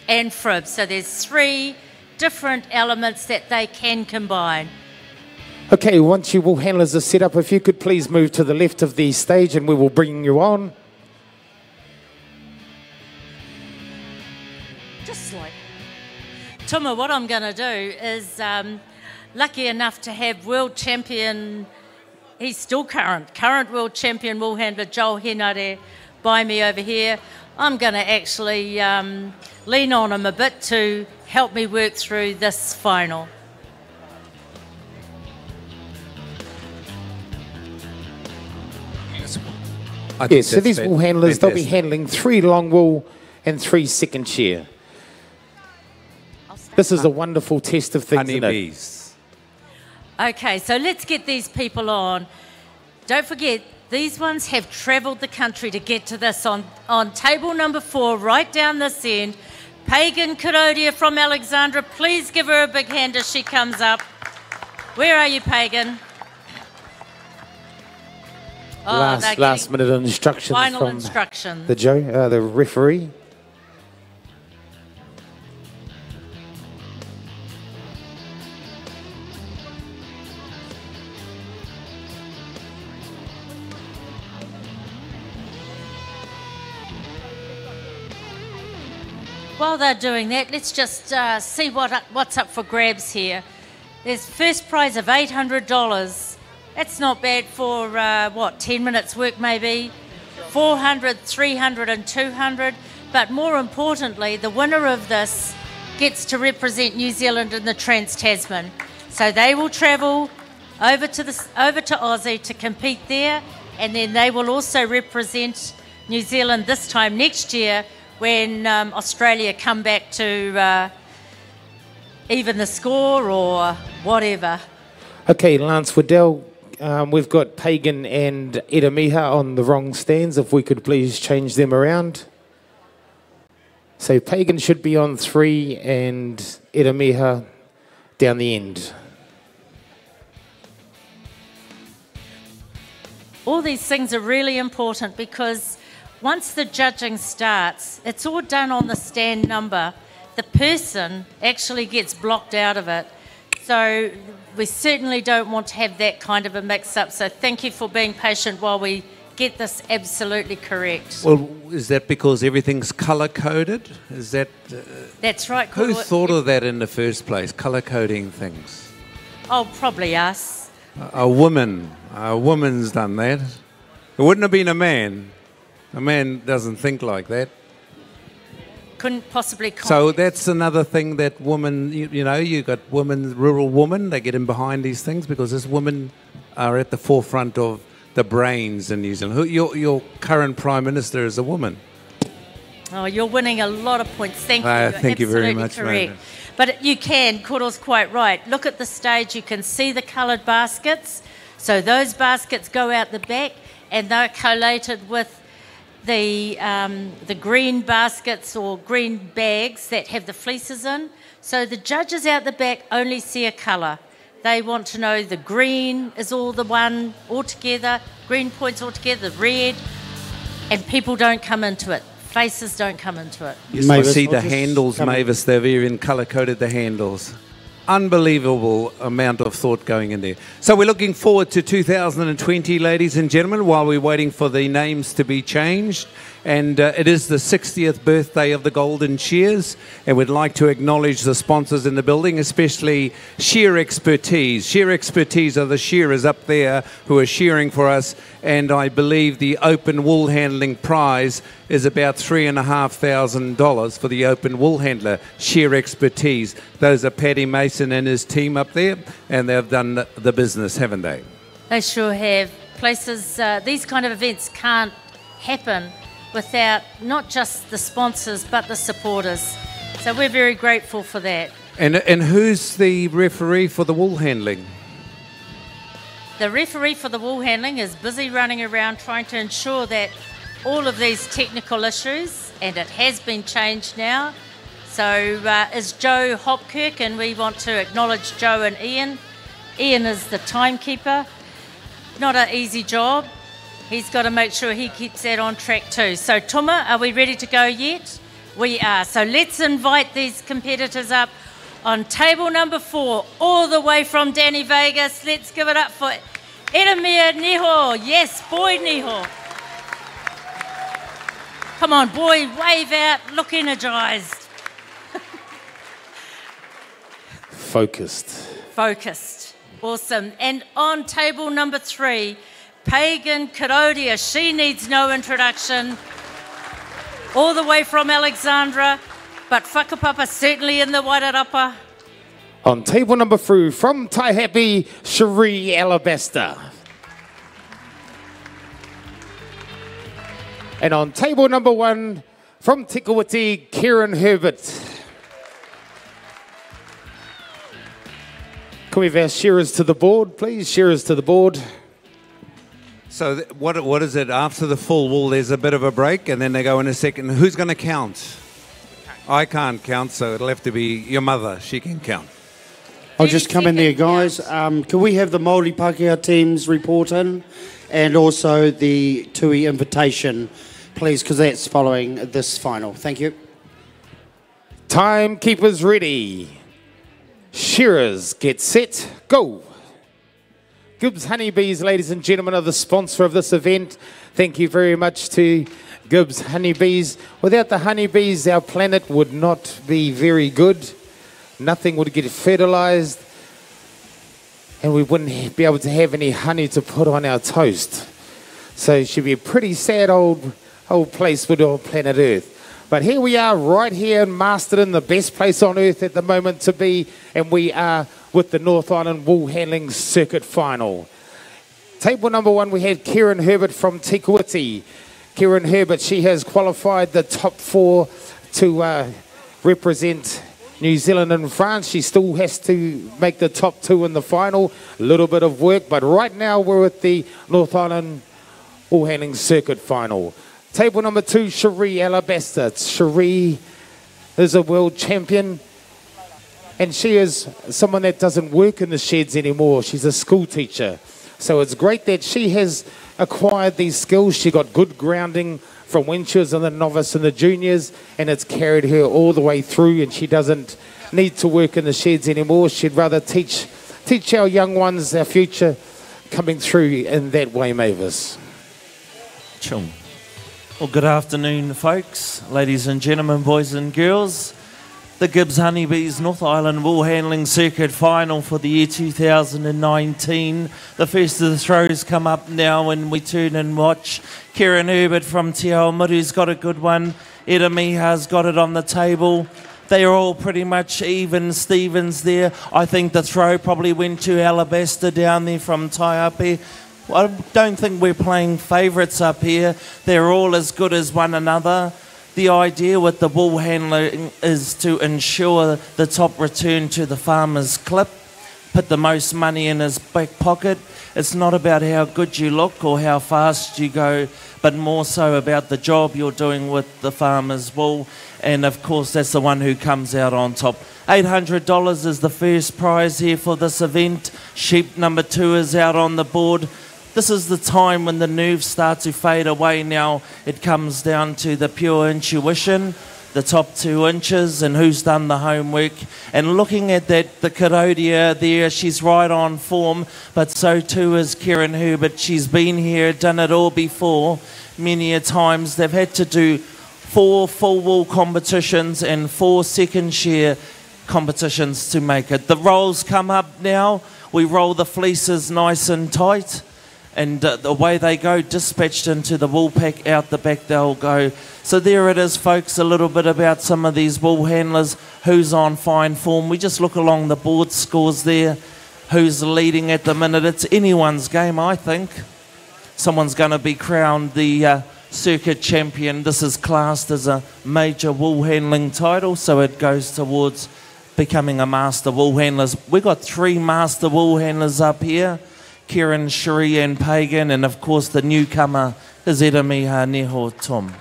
and frib. So there's 3 different elements that they can combine. Okay, once you wool handlers are set up, if you could please move to the left of the stage and we will bring you on. Just like Tuma, what I'm going to do is lucky enough to have world champion, he's still current world champion wool handler Joel Henare by me over here. I'm going to actually lean on him a bit to help me work through this final. Yes, so these wool handlers, they'll be handling 3 long wool and 3 second shear. This is a wonderful test of things. Honeybees. Okay, so let's get these people on. Don't forget, these ones have travelled the country to get to this. On table number 4, right down this end, Pagan Kurodia from Alexandra. Please give her a big hand as she comes up. Where are you, Pagan? Oh, last minute instructions final from instructions. the referee. While they're doing that, let's just see what's up for grabs here. There's first prize of $800. That's not bad for, 10 minutes work maybe. 400, 300 and 200. But more importantly, the winner of this gets to represent New Zealand in the Trans-Tasman. So they will travel over to Aussie to compete there, and then they will also represent New Zealand this time next year when Australia come back to even the score or whatever. Okay, Lance Waddell, we've got Pagan and Edamiha on the wrong stands. If we could please change them around. So Pagan should be on 3 and Edamiha down the end. All these things are really important because once the judging starts, it's all done on the stand number. The person actually gets blocked out of it. So we certainly don't want to have that kind of a mix-up. So thank you for being patient while we get this absolutely correct. Well, is that because everything's colour-coded? Is that... That's right. Who thought of that in the first place, colour-coding things? Oh, probably us. A woman's done that. It wouldn't have been a man. A man doesn't think like that. Couldn't possibly... So that's another thing that women, you know, you got women, rural women, they get in behind these things because these women are at the forefront of the brains in New Zealand. Your current Prime Minister is a woman. Oh, you're winning a lot of points. Thank you. Thank you very much, correct. mate. But you can, Koro's quite right. Look at the stage, you can see the coloured baskets. So those baskets go out the back and they're collated with the green baskets or green bags that have the fleeces in. So the judges out the back only see a colour. They want to know the green is all the one altogether, green points altogether, the red, and people don't come into it. Faces don't come into it. Yes, I see the handles, Mavis, they've even colour-coded the handles. Unbelievable amount of thought going in there. So we're looking forward to 2020, ladies and gentlemen, while we're waiting for the names to be changed. And it is the 60th birthday of the Golden Shears, and we'd like to acknowledge the sponsors in the building, especially Shear Expertise. Shear Expertise are the shearers up there who are shearing for us, and I believe the open wool handling prize is about $3,500 for the open wool handler, Shear Expertise. Those are Paddy Mason and his team up there, and they've done the business, haven't they? They sure have. Places, these kind of events can't happen without not just the sponsors but the supporters. So we're very grateful for that. And who's the referee for the wool handling? The referee for the wool handling is busy running around trying to ensure that all of these technical issues, and it has been changed now, so is Joe Hopkirk, and we want to acknowledge Joe and Ian. Ian is the timekeeper. Not an easy job. He's got to make sure he keeps that on track too. So Tuma, are we ready to go yet? We are. So let's invite these competitors up on table number 4, all the way from Danny Vegas. Let's give it up for Edamia Niho. Yes, boy Niho. Come on, boy, wave out, look energised. Focused. Awesome. And on table number 3, Pagan Karodia. She needs no introduction. All the way from Alexandra, but whakapapa certainly in the Wairarapa. On table number 3, from Taihape, Cherie Alabaster. And on table number 1, from Tikawiti, Kieran Herbert. Can we have our shearers to the board, please? Shearers to the board. So what is it? After the full wool, there's a bit of a break, and then they go in a second. Who's going to count? I can't count, so it'll have to be your mother. She can count. I'll just come in there, guys. Can we have the Māori Pākehā teams report in, and also the Tui invitation, please, because that's following this final. Thank you. Timekeepers ready. Shearers, get set, go. Gibbs Honeybees, ladies and gentlemen, are the sponsor of this event. Thank you very much to Gibbs Honeybees. Without the honeybees, our planet would not be very good. Nothing would get fertilized, and we wouldn't be able to have any honey to put on our toast. So it should be a pretty sad old place with our planet Earth. But here we are, right here in Masterton, the best place on earth at the moment to be, and we are with the North Island Woolhandling Circuit Final. Table number 1, we have Kieran Herbert from Tikawiti. Kieran Herbert, she has qualified the top 4 to represent New Zealand and France. She still has to make the top 2 in the final. A little bit of work, but right now we're at the North Island Woolhandling Circuit Final. Table number 2, Cherie Alabaster. Cherie is a world champion, and she is someone that doesn't work in the sheds anymore. She's a school teacher. So it's great that she has acquired these skills. She got good grounding from when she was in the novice and the juniors, and it's carried her all the way through, and she doesn't need to work in the sheds anymore. She'd rather teach our young ones, our future, coming through in that way, Mavis. Chung. Well, good afternoon, folks, ladies and gentlemen, boys and girls. The Gibbs Honeybees North Island Woolhandling Circuit Final for the year 2019. The first of the throws come up now when we turn and watch. Kieran Herbert from Te Aomuru's got a good one. Eda Miha's got it on the table. They are all pretty much even Stevens there. I think the throw probably went to Alabaster down there from Taihape. I don't think we're playing favourites up here. They're all as good as one another. The idea with the wool handling is to ensure the top return to the farmer's clip, put the most money in his back pocket. It's not about how good you look or how fast you go, but more so about the job you're doing with the farmer's wool. And of course, that's the one who comes out on top. $800 is the first prize here for this event. Sheep number 2 is out on the board. This is the time when the nerves start to fade away now. It comes down to the pure intuition, the top 2 inches, and who's done the homework. And looking at that, the Karodia there, she's right on form, but so too is Kieran Herbert. She's been here, done it all before. Many a times they've had to do 4 full wool competitions and 4 second shear competitions to make it. The rolls come up now. We roll the fleeces nice and tight. And the way they go, dispatched into the wool pack, out the back they'll go. So there it is, folks, a little bit about some of these wool handlers, who's on fine form. We just look along the board scores there, who's leading at the minute. It's anyone's game, I think. Someone's going to be crowned the circuit champion. This is classed as a major wool handling title, so it goes towards becoming a master wool handler. We've got 3 master wool handlers up here. Kieran, Cherie and Pagan, and of course the newcomer is Eda Miha Neho Tom.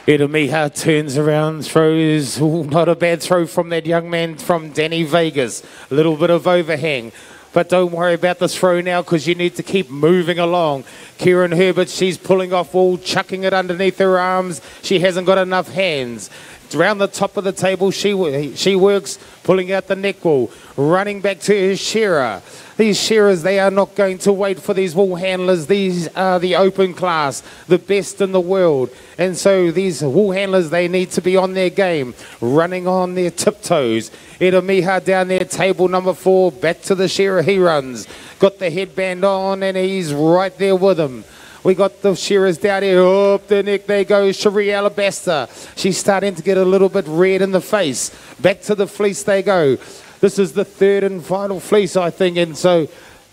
Eda Miha turns around, throws, not a bad throw from that young man from Danny Vegas. A little bit of overhang, but don't worry about the throw now because you need to keep moving along. Kieran Herbert, she's pulling off wool, chucking it underneath her arms. She hasn't got enough hands. Round the top of the table, she works, pulling out the neck wool, running back to her shearer. These shearers, they are not going to wait for these wool handlers. These are the open class, the best in the world. And so these wool handlers, they need to be on their game, running on their tiptoes. Edamiha down there, table number 4, back to the shearer he runs. Got the headband on and he's right there with him. We got the shearers down here, up the neck they go, Cherie Alabaster. She's starting to get a little bit red in the face. Back to the fleece they go. This is the third and final fleece, I think, and so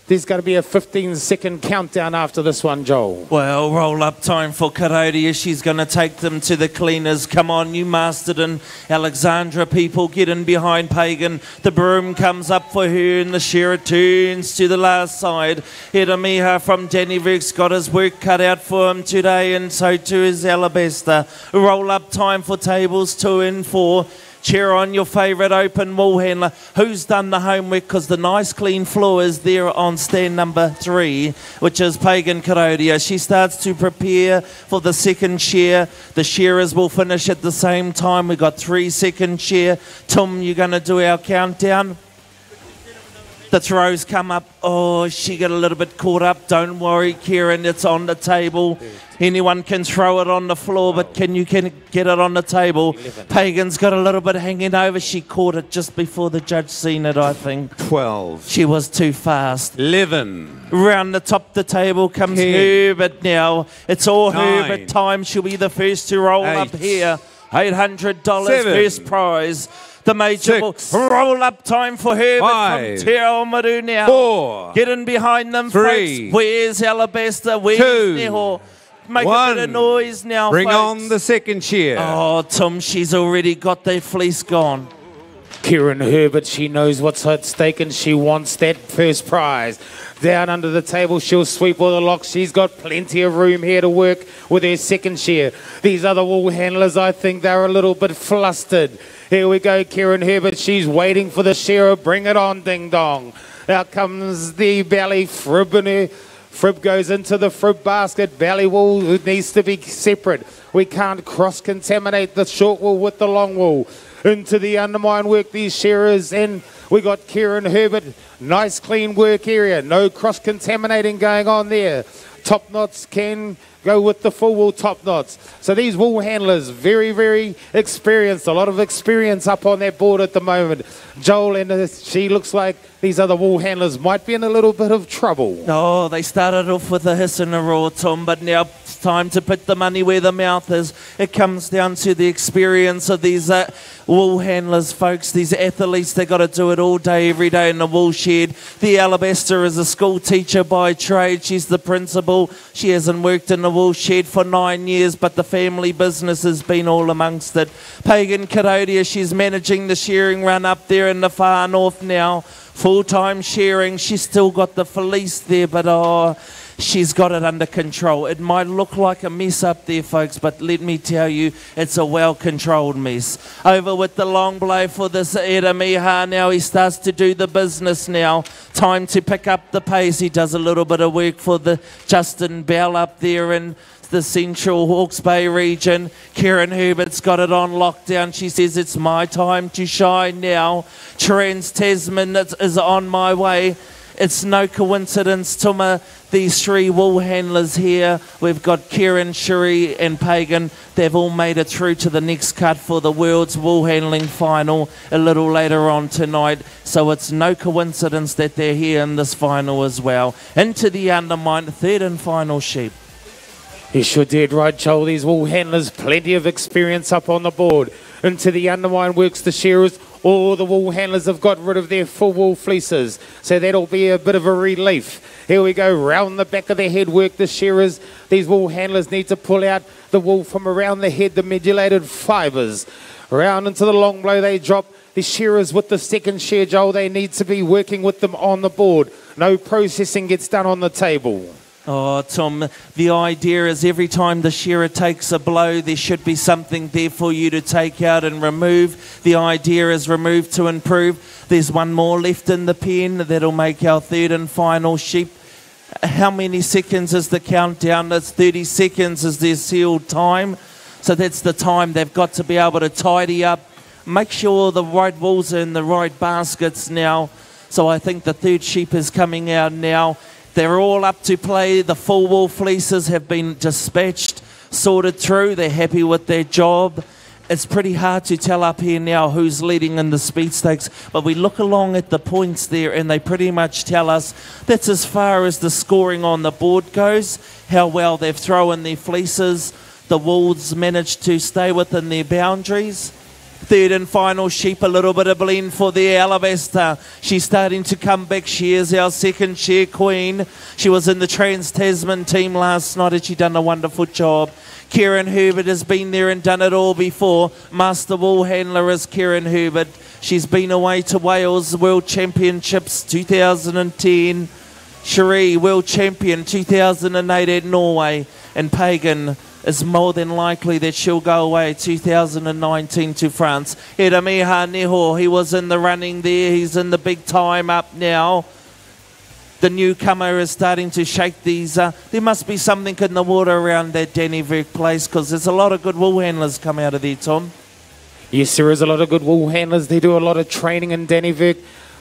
there's going to be a 15-second countdown after this one, Joel. Well, roll-up time for Karodia. She's going to take them to the cleaners. Come on, you Masterton, Alexandra people, get in behind Pagan. The broom comes up for her and the shearer turns to the last side. Edamiha from NIWC got his work cut out for him today, and so too is Alabaster. Roll-up time for tables 2 and 4. Cheer on your favourite open wool handler. Who's done the homework? Because the nice clean floor is there on stand number 3, which is Pagan Karodia. She starts to prepare for the second shear. The shearers will finish at the same time. We've got 3-second shear. Tom, you're going to do our countdown. The throws come up. Oh, she got a little bit caught up. Don't worry, Kieran, it's on the table. Anyone can throw it on the floor, but can get it on the table? 11. Pagan's got a little bit hanging over. She caught it just before the judge seen it, I think. 12. She was too fast. 11. Round the top of the table comes 10. Herbert now. It's all 9. Herbert time. She'll be the first to roll 8. up here. $800 7. first prize. The major 6. roll-up time for Herbert 5. from Te Aomaru now. 4. Get in behind them, 3. folks. Where's Alabaster? Where's 2. Neho? Make 1. a bit of noise now, Bring folks. on the second shear. Oh, Tom, she's already got that fleece gone. Kieran Herbert, she knows what's at stake and she wants that first prize. Down under the table, she'll sweep all the locks. She's got plenty of room here to work with her second shear. These other wool handlers, I think they're a little bit flustered. Here we go, Kieran Herbert. She's waiting for the shearer. Bring it on, ding dong. Out comes the belly frib in her. Frib goes into the frib basket. Belly wool needs to be separate. We can't cross-contaminate the short wool with the long wool. Into the undermine work these shearers, and we got Kieran Herbert. Nice clean work area. No cross-contaminating going on there. Top knots can go with the full wool top knots. So these wool handlers, very, very experienced. A lot of experience up on that board at the moment. Joel, and she looks like these other wool handlers might be in a little bit of trouble. Oh, they started off with a hiss and a roar, Tom, but now it's time to put the money where the mouth is. It comes down to the experience of these wool handlers, folks. These athletes, they got to do it all day, every day in the wool shed. The Alabaster is a school teacher by trade. She's the principal. She hasn't worked in the wool shed for 9 years, but the family business has been all amongst it. Pagan Karodia, she's managing the shearing run up there in the far north now. Full-time shearing. She's still got the fleece there, but oh, she's got it under control. It might look like a mess up there, folks, but let me tell you, it's a well-controlled mess. Over with the long blow for this Edamiha now. He starts to do the business now. Time to pick up the pace. He does a little bit of work for the Justin Bell up there in the central Hawke's Bay region. Kieran Herbert's got it on lockdown. She says, it's my time to shine now. Trans-Tasman is on my way. It's no coincidence, Tuma, these 3 wool handlers here. We've got Kieran, Cherie and Pagan. They've all made it through to the next cut for the World's Wool Handling Final a little later on tonight. So it's no coincidence that they're here in this final as well. Into the undermine, third and final sheep. You sure did right, Joel. These wool handlers, plenty of experience up on the board. Into the undermine works the shearers. All the wool handlers have got rid of their full wool fleeces, so that'll be a bit of a relief. Here we go, round the back of the head work the shearers. These wool handlers need to pull out the wool from around the head, the modulated fibres. Round into the long blow they drop. The shearers with the second shear, Joel, they need to be working with them on the board. No processing gets done on the table. Oh, Tom, the idea is every time the shearer takes a blow, there should be something there for you to take out and remove. The idea is remove to improve. There's one more left in the pen. That'll make our third and final sheep. How many seconds is the countdown? It's 30 seconds is their sealed time. So that's the time they've got to be able to tidy up, make sure the right wools are in the right baskets now. So I think the third sheep is coming out now. They're all up to play. The full wool fleeces have been dispatched, sorted through. They're happy with their job. It's pretty hard to tell up here now who's leading in the speed stakes, but we look along at the points there and they pretty much tell us that's as far as the scoring on the board goes, how well they've thrown their fleeces. The Wolves managed to stay within their boundaries. Third and final sheep, a little bit of blend for the Alabaster. She's starting to come back. She is our second share queen. She was in the Trans-Tasman team last night and she done a wonderful job. Kieran Herbert has been there and done it all before. Master wool handler is Kieran Herbert. She's been away to Wales World Championships 2010. Cherie, World Champion 2008 at Norway. And Pagan is more than likely that she'll go away 2019 to France. Eramiha Neho, he was in the running there. He's in the big time up now. The newcomer is starting to shake these. There must be something in the water around that NIWC place because there's a lot of good wool handlers come out of there, Tom. Yes, there is a lot of good wool handlers. They do a lot of training in NIWC.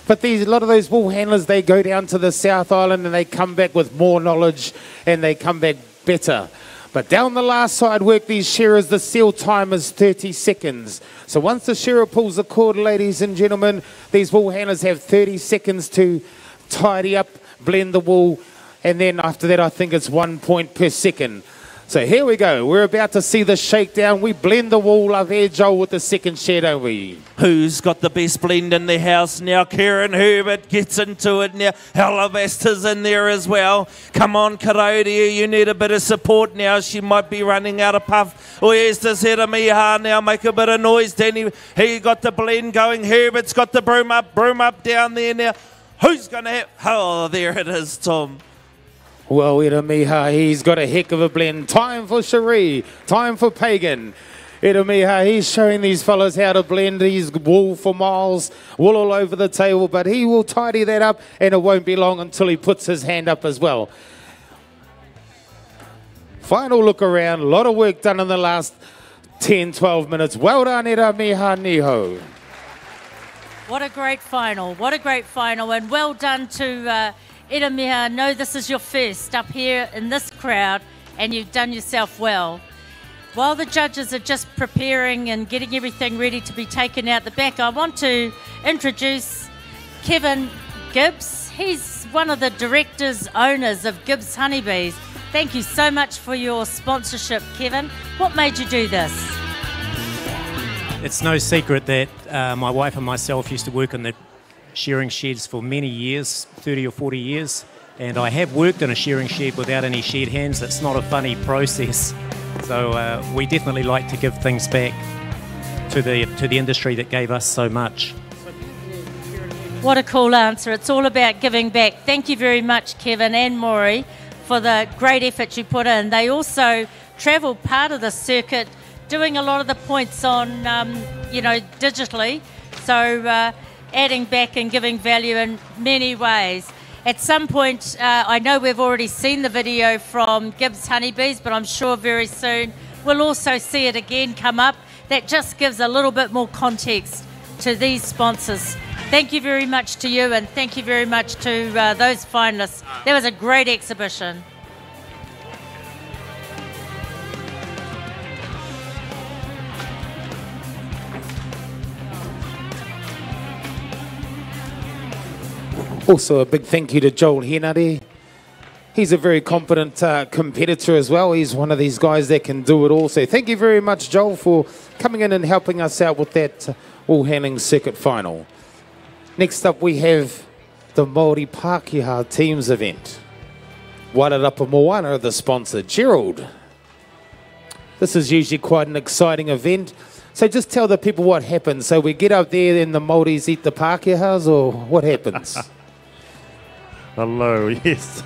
But a lot of those wool handlers, they go down to the South Island and they come back with more knowledge and they come back better. But down the last side work, these shearers, the seal time is 30 seconds. So once the shearer pulls the cord, ladies and gentlemen, these wool handlers have 30 seconds to tidy up, blend the wool, and then after that I think it's 1 point per second. So here we go. We're about to see the shakedown. We blend the wool up here, Joel, with the second share, don't we? Who's got the best blend in the house now? Kieran Herbert gets into it now. Alabaster's in there as well. Come on, Karodia, you need a bit of support now. She might be running out of puff. Oh, here's this Eramiha now. Make a bit of noise, Danny. He got the blend going. Herbert's got the broom up down there now. Who's going to have... Oh, there it is, Tom. Well, Eramiha, he's got a heck of a blend. Time for Cherie, time for Pagan. Eramiha, he's showing these fellas how to blend his wool for miles, wool all over the table, but he will tidy that up and it won't be long until he puts his hand up as well. Final look around, a lot of work done in the last 10, 12 minutes. Well done, Eramiha Niho. What a great final, and well done to Eramiha. I know this is your first up here in this crowd and you've done yourself well. While the judges are just preparing and getting everything ready to be taken out the back, I want to introduce Kevin Gibbs. He's one of the directors, owners of Gibbs Honeybees. Thank you so much for your sponsorship, Kevin. What made you do this? It's no secret that my wife and myself used to work in the shearing sheds for many years, 30 or 40 years, and I have worked in a shearing shed without any shed hands. It's not a funny process. So we definitely like to give things back to the industry that gave us so much. What a cool answer. It's all about giving back. Thank you very much, Kevin and Maury, for the great effort you put in. They also travel part of the circuit, doing a lot of the points on, digitally. So adding back and giving value in many ways. At some point, I know we've already seen the video from Gibbs Honeybees, but I'm sure very soon we'll also see it again come up. That just gives a little bit more context to these sponsors. Thank you very much to you, and thank you very much to those finalists. That was a great exhibition. Also a big thank you to Joel Henare. He's a very competent competitor as well. He's one of these guys that can do it all. So thank you very much, Joel, for coming in and helping us out with that wool handling circuit final. Next up we have the Māori Pākehā Teams event. Wairarapa Moana, the sponsor. Gerald. This is usually quite an exciting event. So just tell the people what happens. So we get up there and the Māoris eat the Pākehās, or what happens? Hello, yes.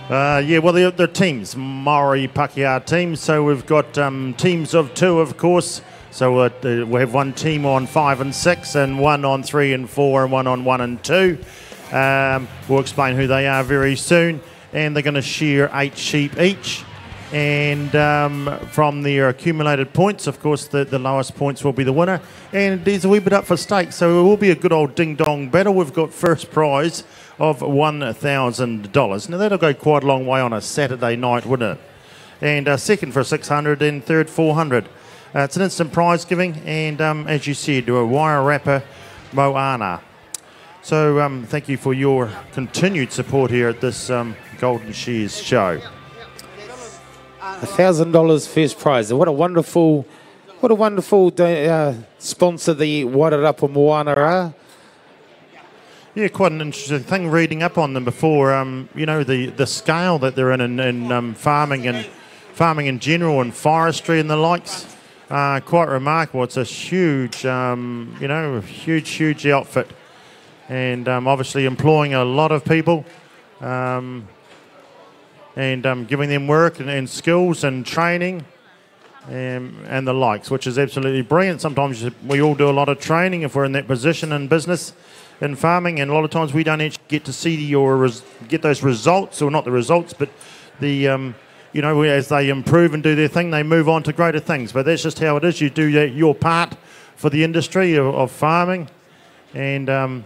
Well, they're teams, Māori Pākehā teams. So we've got teams of two, of course. So we have one team on 5 and 6, and one on 3 and 4, and one on 1 and 2. We'll explain who they are very soon. And they're going to shear 8 sheep each. And from their accumulated points, of course, the lowest points will be the winner. And there's a wee bit up for stakes, so it will be a good old ding-dong battle. We've got first prize of $1,000. Now, that'll go quite a long way on a Saturday night, wouldn't it? And second for 600 and third 400. It's an instant prize giving, and as you said, a Wairarapa Moana. So thank you for your continued support here at this Golden Shears show. $1,000 first prize. What a wonderful sponsor the Wairarapa Moana are. Yeah, quite an interesting thing reading up on them before. You know, the scale that they're in farming in general and forestry and the likes. Quite remarkable. It's a huge, huge outfit, and obviously employing a lot of people. And giving them work and skills and training and the likes, which is absolutely brilliant. Sometimes we all do a lot of training if we're in that position in business, in farming, and a lot of times we don't actually get to see or get those results, or not the results, but the, as they improve and do their thing, they move on to greater things. But that's just how it is. You do your part for the industry of farming, and